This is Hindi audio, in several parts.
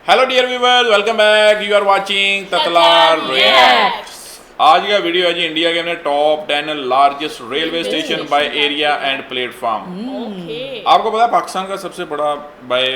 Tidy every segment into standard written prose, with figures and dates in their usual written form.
Hello dear viewers, welcome back. You are watching ततलार रिएक्ट्स। आज का वीडियो है जी इंडिया के अपने top 10 largest railway station by area and platform. Okay. आपको पता है पाकिस्तान का सबसे बड़ा बाय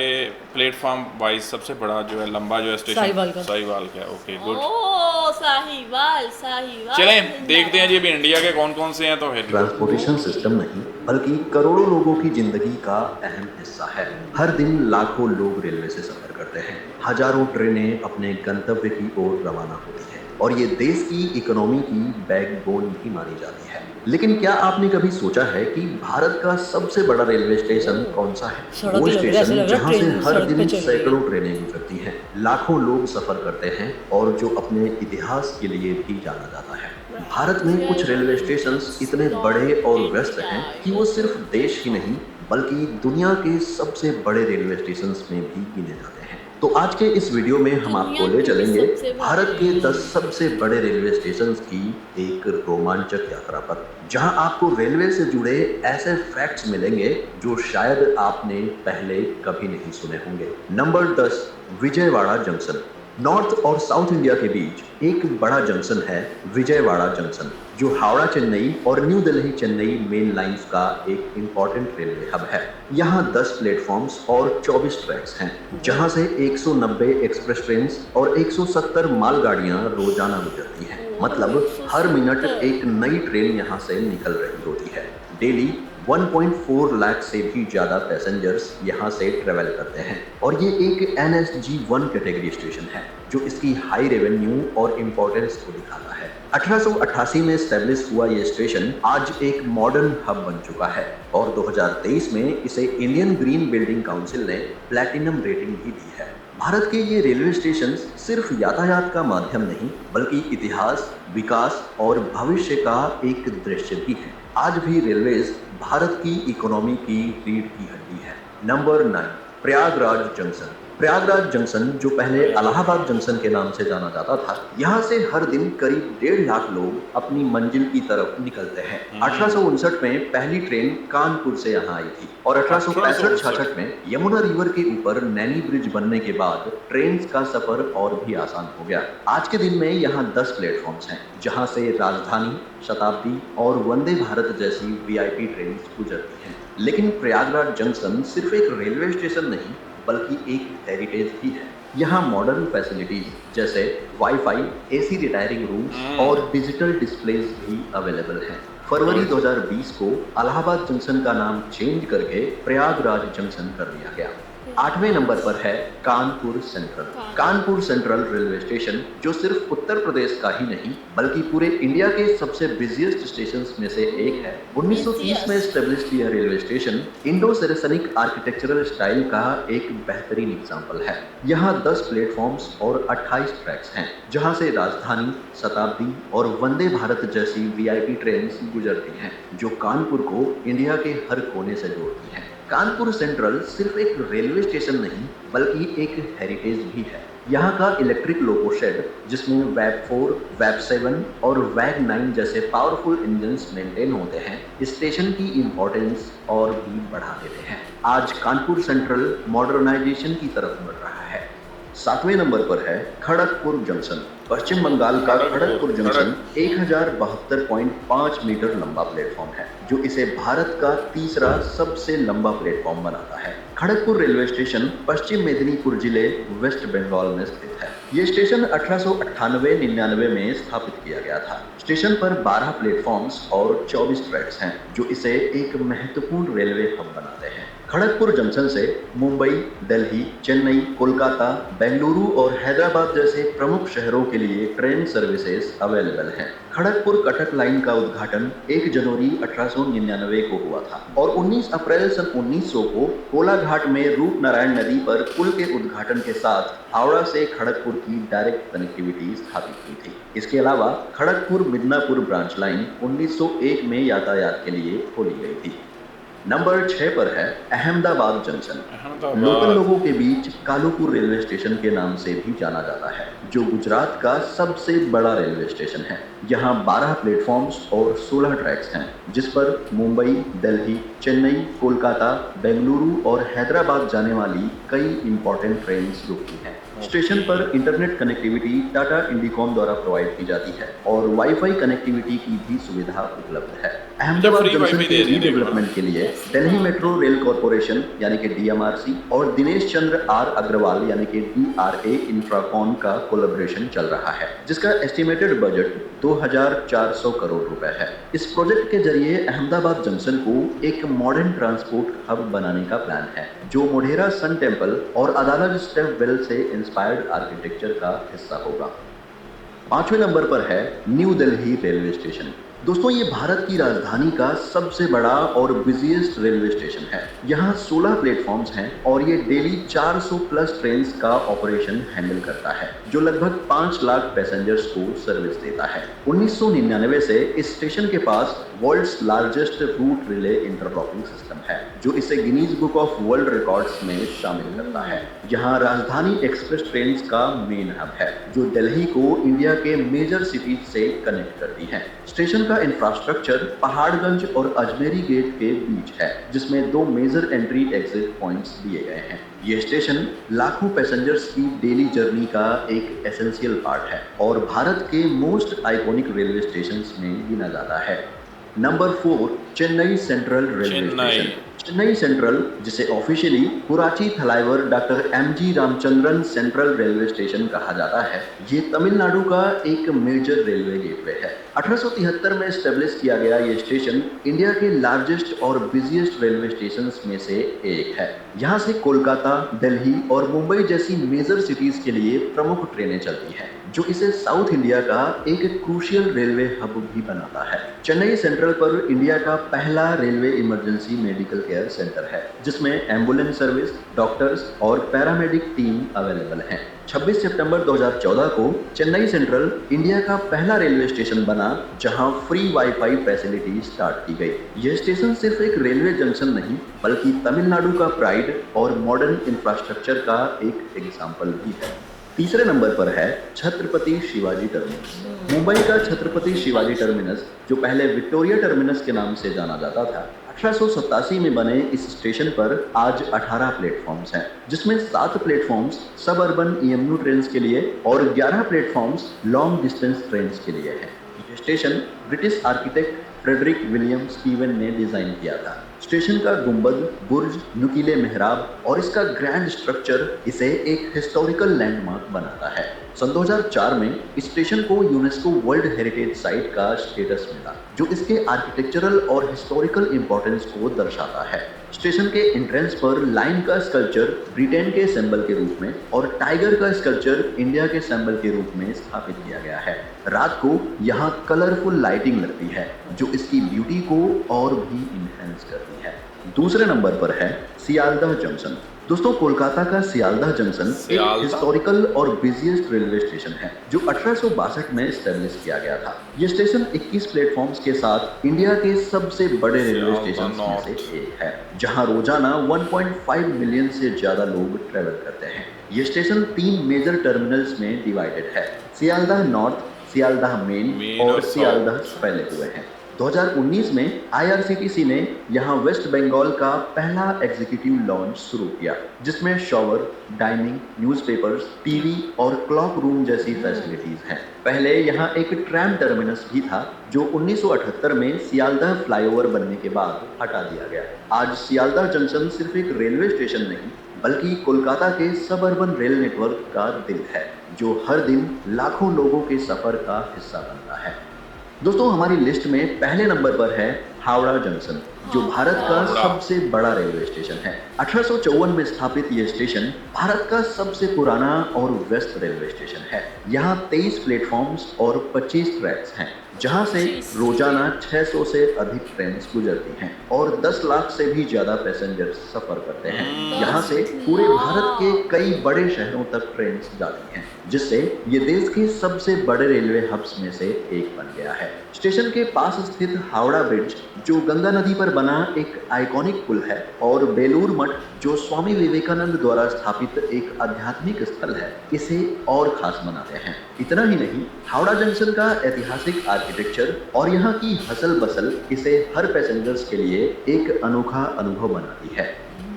प्लेटफॉर्म वाइज सबसे बड़ा जो है लंबा जो है स्टेशन साहिवाल का। साहिवाल का। Okay good. ओ साहिवाल साहिवाल चलें देखते हैं जी अभी इंडिया के कौन कौन से हैं। तो फिर ट्रांसपोर्टेशन सिस्टम नहीं बल्कि करोड़ों लोगों की जिंदगी का अहम हिस्सा है। हर दिन लाखों लोग रेलवे से सफर करते हैं। हजारों ट्रेनें अपने गंतव्य की ओर रवाना होती है और ये देश की इकोनॉमी की बैकबोन भी मानी जाती है। लेकिन क्या आपने कभी सोचा है कि भारत का सबसे बड़ा रेलवे स्टेशन कौन सा है? सड़क वो लग रहा है, ऐसे स्टेशन लग रहा है जहाँ से ट्रेन हर सड़क पे दिन चल रही है। सैकड़ों ट्रेनें गुजरती हैं, लाखों लोग सफर करते हैं और जो अपने इतिहास के लिए भी जाना जाता है। भारत में कुछ रेलवे स्टेशन इतने बड़े और व्यस्त हैं कि वो सिर्फ देश ही नहीं बल्कि दुनिया के सबसे बड़े रेलवे स्टेशन में भी गिने जाते हैं। तो आज के इस वीडियो में हम आपको ले चलेंगे भारत के 10 सबसे बड़े रेलवे स्टेशन की एक रोमांचक यात्रा पर, जहां आपको रेलवे से जुड़े ऐसे फैक्ट्स मिलेंगे जो शायद आपने पहले कभी नहीं सुने होंगे। Number 10, Vijayawada junction. नॉर्थ और साउथ इंडिया के बीच एक बड़ा जंक्शन है विजयवाड़ा जंक्शन, जो हावड़ा चेन्नई और new Delhi Chennai main lines का एक इम्पोर्टेंट रेलवे हब है। यहाँ 10 प्लेटफॉर्म्स और 24 ट्रैक्स हैं, जहाँ से 190 एक्सप्रेस ट्रेन और 170 मालगाड़ियाँ रोजाना गुजरती हैं। मतलब हर मिनट एक नई ट्रेन यहाँ से निकल रही होती है। डेली 1.4 लाख से भी ज्यादा पैसेंजर्स यहाँ से ट्रेवल करते हैं और ये एक NSG-1 कैटेगरी स्टेशन है, जो इसकी हाई रेवेन्यू और इम्पोर्टेंस को दिखाता है। 1888 में स्टैब्लिश हुआ ये स्टेशन आज एक मॉडर्न हब बन चुका है और 2023 में इसे इंडियन ग्रीन बिल्डिंग काउंसिल ने प्लैटिनम रेटिंग भी दी है। भारत के ये रेलवे स्टेशन सिर्फ यातायात का माध्यम नहीं बल्कि इतिहास, विकास और भविष्य का एक दृश्य भी है। आज भी रेलवेज भारत की इकोनॉमी की रीढ़ की हड्डी है। Number 9, Prayagraj junction. Prayagraj junction, जो पहले इलाहाबाद जंक्शन के नाम से जाना जाता था, यहाँ से हर दिन करीब 1.5 लाख लोग अपनी मंजिल की तरफ निकलते हैं। 1859 में पहली ट्रेन कानपुर से यहाँ आई थी और 1865-66 में यमुना रिवर के ऊपर नैनी ब्रिज बनने के बाद ट्रेन का सफर और भी आसान हो गया। आज के दिन में यहाँ 10 प्लेटफॉर्म्स हैं, जहाँ से राजधानी, शताब्दी और वंदे भारत जैसी VIP ट्रेन गुजरती हैं। लेकिन प्रयागराज जंक्शन सिर्फ एक रेलवे स्टेशन नहीं बल्कि एक हेरिटेज भी है। यहाँ मॉडर्न फैसिलिटीज जैसे वाईफाई, AC रिटायरिंग रूम और डिजिटल डिस्प्लेज भी अवेलेबल हैं। फरवरी 2020 को इलाहाबाद जंक्शन का नाम चेंज करके प्रयागराज जंक्शन कर दिया गया। 8वें नंबर पर है Kanpur central. Kanpur central railway station, जो सिर्फ उत्तर प्रदेश का ही नहीं बल्कि पूरे इंडिया के सबसे बिजिएस्ट स्टेशन में से एक है। 1930 में स्टेब्लिश्ड यह railway station Indo Saracenic architectural style का एक बेहतरीन एग्जाम्पल है। यहाँ 10 प्लेटफॉर्म्स और 28 ट्रैक्स हैं, जहाँ से राजधानी, शताब्दी और वंदे भारत जैसी VIP ट्रेन गुजरती हैं, जो कानपुर को इंडिया के हर कोने से जोड़ती हैं। कानपुर सेंट्रल सिर्फ एक रेलवे स्टेशन नहीं बल्कि एक हेरिटेज भी है। यहाँ का इलेक्ट्रिक लोको शेड, जिसमें वैग 4, वैग 7 और वैग 9 जैसे पावरफुल इंजन्स मेंटेन होते हैं, स्टेशन की इम्पोर्टेंस और भी बढ़ा देते हैं। आज कानपुर सेंट्रल मॉडर्नाइजेशन की तरफ बढ़ रहा है। 7वें नंबर पर है खड़गपुर जंक्शन। पश्चिम बंगाल का खड़गपुर जंक्शन 1072.5 मीटर लंबा प्लेटफॉर्म है, जो इसे भारत का तीसरा सबसे लंबा प्लेटफॉर्म बनाता है। खड़गपुर रेलवे स्टेशन पश्चिम मेदिनीपुर जिले, वेस्ट बंगाल में स्थित है। ये स्टेशन 1898-99 में स्थापित किया गया था। स्टेशन पर 12 प्लेटफॉर्म्स और 24 ट्रैक्स हैं, जो इसे एक महत्वपूर्ण रेलवे हब बनाते हैं। खड़गपुर जंक्शन से मुंबई, दिल्ली, चेन्नई, कोलकाता, बेंगलुरु और हैदराबाद जैसे प्रमुख शहरों के लिए ट्रेन सर्विसेज अवेलेबल हैं। खड़गपुर कटक लाइन का उद्घाटन 1 जनवरी 1899 को हुआ था और 19 अप्रैल सन 1900 को कोलाघाट में रूपनारायण नदी पर पुल के उद्घाटन के साथ हावड़ा से खड़गपुर की डायरेक्ट कनेक्टिविटी स्थापित हुई थी। इसके अलावा खड़गपुर मिदनापुर ब्रांच लाइन 1901 में यातायात के लिए खोली गई थी। नंबर 6 पर है अहमदाबाद जंक्शन। लोकल लोगों के बीच कालूपुर रेलवे स्टेशन के नाम से भी जाना जाता है, जो गुजरात का सबसे बड़ा रेलवे स्टेशन है। यहाँ 12 प्लेटफॉर्म्स और 16 ट्रैक्स हैं, जिस पर मुंबई, दिल्ली, चेन्नई, कोलकाता, बेंगलुरु और हैदराबाद जाने वाली कई इंपॉर्टेंट ट्रेन रुकती हैं। स्टेशन पर इंटरनेट कनेक्टिविटी टाटा इंडिकॉम द्वारा प्रोवाइड की जाती है और वाईफाई कनेक्टिविटी की भी सुविधा उपलब्ध है। अहमदाबाद free जंक्शन Wi-Fi के दे रही है, रीडेवलपमेंट के लिए दिल्ली मेट्रो रेल कॉर्पोरेशन यानी कि DMRC और दिनेश चंद्र आर अग्रवाल यानी कि DRA इंफ्राकॉन का कोलैबोरेशन चल रहा है, जिसका एस्टिमेटेड बजट 2400 करोड़ रुपए है। इस प्रोजेक्ट के जरिए अहमदाबाद जंक्शन को एक मॉडर्न ट्रांसपोर्ट हब बनाने का प्लान है, जो मोढेरा सन टेम्पल और अदालज स्टेप वेल से इंस्पायर्ड आर्किटेक्चर का हिस्सा होगा। 5वें नंबर पर है न्यू दिल्ली रेलवे स्टेशन। दोस्तों, ये भारत की राजधानी का सबसे बड़ा और बिजिएस्ट रेलवे स्टेशन है। यहाँ 16 प्लेटफॉर्म्स हैं और ये डेली 400 प्लस ट्रेन्स का ऑपरेशन हैंडल करता है, जो लगभग 5 लाख पैसेंजर्स को सर्विस देता है। 1999 से इस स्टेशन के पास world's largest route relay interlocking system है, जो इसे Guinness Book of World Records में शामिल करता है। यहाँ राजधानी एक्सप्रेस ट्रेन्स का मेन हब है, जो दिल्ली को इंडिया के मेजर सिटीज से कनेक्ट करती है। स्टेशन का इंफ्रास्ट्रक्चर पहाड़गंज और अजमेरी गेट के बीच है, जिसमें 2 मेजर एंट्री एग्जिट पॉइंट्स दिए गए हैं। ये स्टेशन लाखों पैसेंजर्स की डेली जर्नी का एक एसेंशियल पार्ट है और भारत के मोस्ट आइकॉनिक रेलवे स्टेशंस में गिना जाता है। Number 4, Chennai central railway station. Chennai central, जिसे officially Puratchi Thalaivar doctor MG Ramachandran central railway station कहा जाता है, ये तमिलनाडु का एक मेजर रेलवे गेटवे है। 1873 में एस्टेब्लिश किया गया ये स्टेशन इंडिया के लार्जेस्ट और बिजिएस्ट रेलवे स्टेशंस में से एक है। यहाँ से कोलकाता, दिल्ली और मुंबई जैसी मेजर सिटीज के लिए प्रमुख ट्रेनें चलती हैं, जो इसे साउथ इंडिया का एक क्रूशियल रेलवे हब भी बनाता है। चेन्नई सेंट्रल पर इंडिया का पहला railway emergency medical care centre है, जिसमें एम्बुलेंस सर्विस, डॉक्टर्स और पैरामेडिक टीम अवेलेबल हैं। 26 सितंबर 2014 को चेन्नई सेंट्रल इंडिया का पहला रेलवे स्टेशन बना, जहां फ्री वाईफाई फैसिलिटी स्टार्ट की गई। यह स्टेशन सिर्फ एक रेलवे जंक्शन नहीं, बल्कि तमिलनाडु का प्राइड और मॉडर्न इंफ्रास्ट्रक्चर का एक एग्जाम्पल भी है। तीसरे नंबर पर है छत्रपति शिवाजी टर्मिनस। मुंबई का छत्रपति शिवाजी टर्मिनस, जो पहले विक्टोरिया टर्मिनस के नाम से जाना जाता था, 1887 में बने इस स्टेशन पर आज 18 प्लेटफॉर्म्स हैं, जिसमें 7 प्लेटफॉर्म्स सब अर्बन EMU ट्रेन्स के लिए और 11 प्लेटफॉर्म्स लॉन्ग डिस्टेंस ट्रेन्स के लिए हैं। ये station British architect Frederick William Steven ने डिजाइन किया था। स्टेशन का गुंबद, बुर्ज, नुकीले मेहराब और इसका ग्रैंड स्ट्रक्चर इसे एक हिस्टोरिकल लैंडमार्क बनाता है। सन 2004 में इस स्टेशन को यूनेस्को वर्ल्ड हेरिटेज साइट का स्टेटस मिला, जो इसके आर्किटेक्चरल और हिस्टोरिकल इंपॉर्टेंस को दर्शाता है। स्टेशन के एंट्रेंस पर लाइन का स्कल्पचर ब्रिटेन के सिंबल के रूप में और टाइगर का स्कल्पचर इंडिया के सिंबल के रूप में स्थापित किया गया है। रात को यहाँ कलरफुल लाइटिंग लगती है, जो इसकी ब्यूटी को और भी इनहेंस करती है। दूसरे नंबर पर है सियालदह जंक्शन। दोस्तों, कोलकाता का सियालदह जंक्शन एक हिस्टोरिकल और बिजिएस्ट रेलवे स्टेशन है, जो 1862 में एस्टेब्लिश किया गया था। ये स्टेशन 21 प्लेटफॉर्म्स के साथ इंडिया के सबसे बड़े रेलवे स्टेशन में से एक है, जहां रोजाना 1.5 मिलियन से ज्यादा लोग ट्रेवल करते हैं। ये स्टेशन 3 मेजर टर्मिनल्स में डिवाइडेड है। सियालदह नॉर्थ, सियालदह मेन और सियालदह फैले हुए हैं। 2019 में IRCTC ने यहाँ वेस्ट बंगाल का पहला एग्जीक्यूटिव लॉन्च शुरू किया, जिसमें शॉवर, डाइनिंग, न्यूज़पेपर्स, टीवी और क्लॉक रूम जैसी फैसिलिटीज हैं। पहले यहाँ एक ट्रैम टर्मिनस भी था, जो 1978 में सियालदह फ्लाईओवर बनने के बाद हटा दिया गया। आज सियालदह जंक्शन सिर्फ एक रेलवे स्टेशन नहीं, बल्कि कोलकाता के सब अर्बन रेल नेटवर्क का दिल है, जो हर दिन लाखों लोगों के सफर का हिस्सा बनता है। दोस्तों, हमारी लिस्ट में पहले नंबर पर है हावड़ा जंक्शन, जो भारत का सबसे बड़ा रेलवे स्टेशन है। 1854 में स्थापित यह स्टेशन भारत का सबसे पुराना और व्यस्त रेलवे स्टेशन है। यहाँ 23 प्लेटफॉर्म्स और 25 ट्रैक्स हैं, जहाँ से रोजाना 600 से अधिक ट्रेन गुजरती हैं और 10 लाख से भी ज्यादा पैसेंजर्स सफर करते हैं। यहाँ से पूरे भारत के कई बड़े शहरों तक ट्रेन जाती हैं, जिससे ये देश के सबसे बड़े रेलवे हब्स में से एक बन गया है। स्टेशन के पास स्थित हावड़ा ब्रिज, जो गंगा नदी पर बना एक आइकॉनिक पुल है, और बेलूर मठ, जो स्वामी विवेकानंद द्वारा स्थापित एक आध्यात्मिक स्थल है, इसे और खास बनाते हैं। इतना ही नहीं, हावड़ा जंक्शन का ऐतिहासिक आर्किटेक्चर और यहाँ की हसल बसल इसे हर पैसेंजर्स के लिए एक अनोखा अनुभव बनाती है।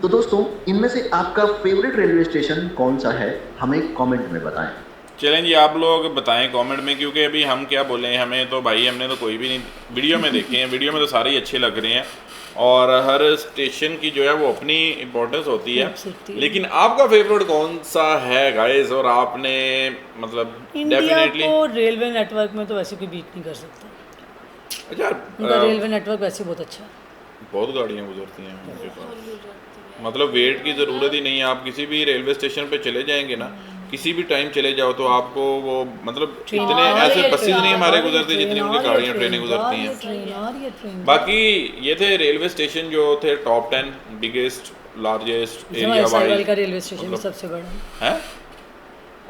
तो दोस्तों, इनमें से आपका फेवरेट रेलवे स्टेशन कौन सा है, हमें कमेंट में बताएं। चलें जी, आप लोग बताएं कमेंट में, क्योंकि अभी हम क्या बोले, हमें तो भाई हमने तो कोई भी नहीं वीडियो में देखे हैं, वीडियो में तो सारे ही अच्छे लग रहे हैं और हर स्टेशन की जो है वो अपनी इम्पोर्टेंस होती है। लेकिन आपका फेवरेट कौन सा है गाइस, और आपने मतलब इंडिया डेफिनेटली को रेलवे नेटवर्क में तो वैसे कोई बीट नहीं कर सकता। अच्छा, उनका रेलवे नेटवर्क वैसे बहुत अच्छा है। बहुत गाड़ियाँ गुजरती हैं उनके पास, मतलब वेट की ज़रूरत ही नहीं है। आप किसी भी रेलवे स्टेशन पे चले जाएंगे ना, किसी भी टाइम चले जाओ तो आपको वो मतलब इतने ऐसे बसेज नहीं हमारे गुजरते जितनी उनकी गाड़ियाँ ट्रेनें गुजरती हैं। बाकी ये थे रेलवे स्टेशन जो थे top 10 biggest largest area wise का रेलवे स्टेशन भी सबसे बड़ा है,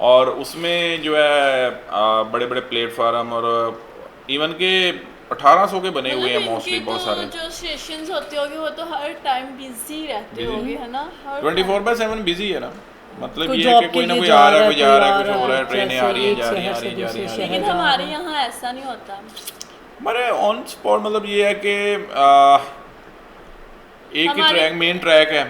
और उसमें जो है बड़े बड़े प्लेटफार्म और इवन के 1800 के बने हुए हैं मोस्टली, बहुत सारे। जो स्टेशंस होते होंगे वो तो हर टाइम बिजी रहते होंगे, है ना? 24/7 बिजी है ना, मतलब कोई ये है कि job कोई ना के कोई लिए आ रहा है, कोई जा जा रहा रहा है, है, कुछ हो रहा है, कोई ट्रेनें आ रही हैं, जा रही हैं, आ रही हैं, जा रही हैं। लेकिन हमारे यहाँ ऐसा नहीं होता। हमारे ऑन स्पॉट मतलब ये है कि एक ही ट्रैक, मेन ट्रैक है,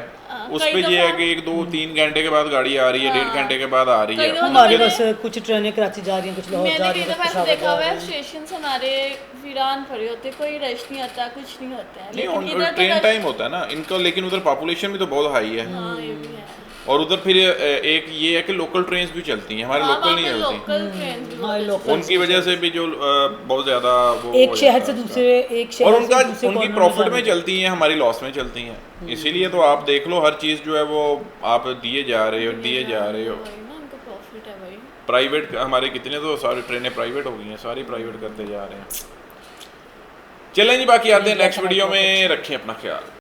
उस पे ये है कि 1-2-3 घंटे के बाद गाड़ी आ रही है, 1.5 घंटे के बाद आ रही है। हमारे बस कुछ ट्रेनें कराची जा रही हैं, कुछ लाहौर जा रही मैंने हैं, कई कुछ दफा पेशावर देखा जा हुआ रही है, हैं। स्टेशन हमारे वीरान पड़े होते, कोई रश नहीं होता, कुछ नहीं होता है। नहीं, लेकिन ऑन इधर ट्रेन तो टाइम होता है ना इनका, लेकिन उधर पॉपुलेशन भी तो बहुत हाई है। हाँ, ये भी है। और उधर फिर एक ये है कि लोकल ट्रेन्स भी चलती हैं, हमारे लोकल नहीं चलती, लोकल ट्रेन भी हाँ, बहुत लोकल उनकी वजह से भी जो बहुत ज़्यादा वो एक हो शहर जाता से है दूसरे, एक उसका। और शहर उनका से दूसरे उनकी corner में प्रॉफिट में जाने चलती हैं, हमारी लॉस में चलती हैं। इसीलिए तो आप देख लो, हर चीज़ जो है वो आप दिए जा रहे हो, दिए जा रहे हो। वही ना, उनको प्रॉफिट है भाई। प्राइवेट हमारे कितने तो सारी ट्रेनें प्राइवेट हो गई हैं, सारी प्राइवेट करते जा रहे हैं। चलें जी, बाकी आते हैं नेक्स्ट वीडियो में, रखें अपना ख्याल।